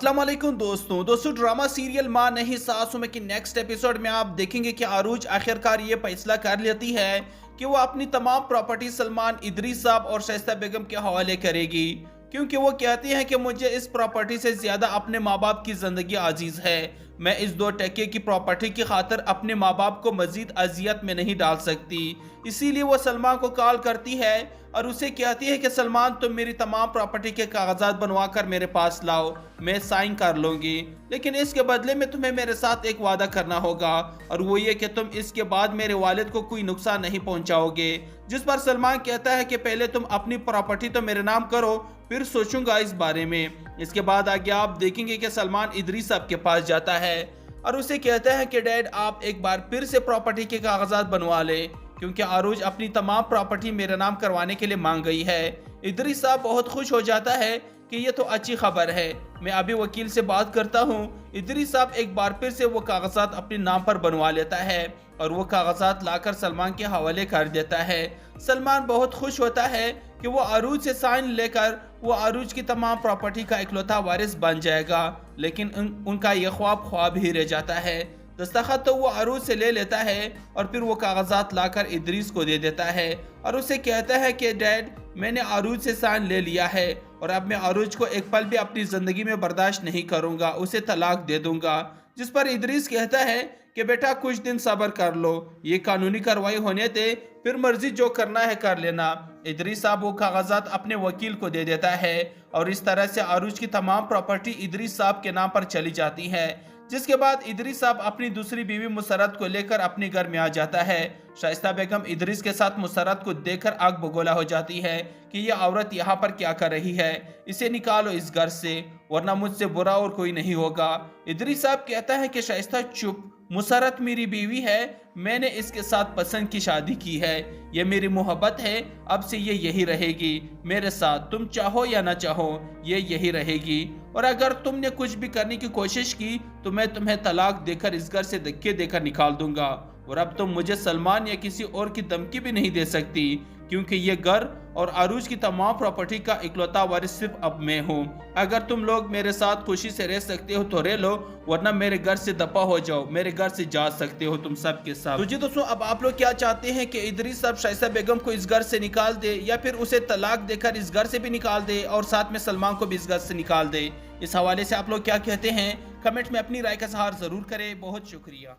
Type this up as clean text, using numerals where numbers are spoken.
अस्सलाम वालेकुम दोस्तों ड्रामा सीरियल माँ नहीं सासू में की नेक्स्ट एपिसोड में आप देखेंगे कि आरूज आखिरकार ये फैसला कर लेती है कि वो अपनी तमाम प्रॉपर्टी सलमान इदरीस साहब और शाइस्ता बेगम के हवाले करेगी, क्योंकि वो कहती हैं कि मुझे इस प्रॉपर्टी से ज्यादा अपने माँ बाप की जिंदगी अजीज है। मैं इस 2 टके की प्रॉपर्टी की खातिर अपने माँ बाप को मजीद अजियत में नहीं डाल सकती। इसीलिए वो सलमान को कॉल करती है और उसे कहती है कि सलमान, तुम मेरी तमाम प्रॉपर्टी के कागजात बनवा कर मेरे पास लाओ, मैं साइन कर लूंगी, लेकिन इसके बदले में तुम्हें मेरे साथ एक वादा करना होगा, और वो ये कि तुम इसके बाद मेरे वालिद को कोई नुकसान नहीं पहुंचाओगे। जिस पर सलमान कहता है कि पहले तुम अपनी प्रॉपर्टी तो मेरे नाम करो, फिर सोचूंगा इस बारे में। इसके बाद आगे आप देखेंगे कि सलमान इदरीस साहब के पास जाता है और उसे कहता है कि डैड, आप एक बार फिर से प्रॉपर्टी के कागजात बनवा ले, क्योंकि आरूज अपनी तमाम प्रॉपर्टी मेरे नाम करवाने के लिए मांग गई है। इदरीस साहब बहुत खुश हो जाता है कि ये तो अच्छी खबर है, मैं अभी वकील से बात करता हूँ। इदरीस साहब एक बार फिर से वो कागजात अपने नाम पर बनवा लेता है और वो कागजात लाकर सलमान के हवाले कर देता है। सलमान बहुत खुश होता है कि वो आरूज से साइन लेकर वो आरूज की तमाम प्रॉपर्टी का इकलौता वारिस बन जाएगा, लेकिन उनका ये ख्वाब ही रह जाता है। दस्तखत तो वो आरूज से ले लेता है और फिर वो कागजात लाकर इदरीस को दे देता है और उसे कहता है कि डैड, मैंने आरूज से साइन ले लिया है और अब मैं आरूज को एक पल भी अपनी जिंदगी में बर्दाश्त नहीं करूंगा, उसे तलाक दे दूंगा। जिस पर इदरीस कहता है कि बेटा, कुछ दिन सब्र कर लो, ये कानूनी कार्रवाई होने दे, फिर मर्जी जो करना है कर लेना। इदरीस साहब वो कागजात अपने वकील को दे देता है और इस तरह से आरूज की तमाम प्रॉपर्टी इदरीस साहब के नाम पर चली जाती है। जिसके बाद इदरीस साहब अपनी दूसरी बीवी मुसरत को लेकर अपने घर में आ जाता है। शाइस्ता बेगम इदरीस के साथ मुसरत को देखकर आग बगोला हो जाती है कि यह औरत यहाँ पर क्या कर रही है, इसे निकालो इस घर से, वरना मुझसे बुरा और कोई नहीं होगा। इदरीस साहब कहता है कि शाइस्ता चुप, मुसरत मेरी बीवी है, मैंने इसके साथ पसंद की शादी की है, ये मेरी मोहब्बत है, अब से ये यही रहेगी मेरे साथ, तुम चाहो या ना चाहो ये यही रहेगी, और अगर तुमने कुछ भी करने की कोशिश की तो मैं तुम्हें तलाक देकर इस घर से धक्के देकर निकाल दूंगा, और अब तुम मुझे सलमान या किसी और की धमकी भी नहीं दे सकती, क्योंकि ये घर और आरूज की तमाम प्रॉपर्टी का इकलौता वारिस सिर्फ अब मैं हूँ। अगर तुम लोग मेरे साथ खुशी से रह सकते हो तो रह लो, वरना मेरे घर से दफा हो जाओ, मेरे घर से जा सकते हो तुम सब के सब। तो जी दोस्तों, अब आप लोग क्या चाहते हैं कि इदरीस साहब शाइस्ता बेगम को इस घर से निकाल दे या फिर उसे तलाक देकर इस घर से भी निकाल दे और साथ में सलमान को भी इस घर से निकाल दे? इस हवाले से आप लोग क्या कहते हैं? कमेंट में अपनी राय का इज़हार जरूर करें। बहुत शुक्रिया।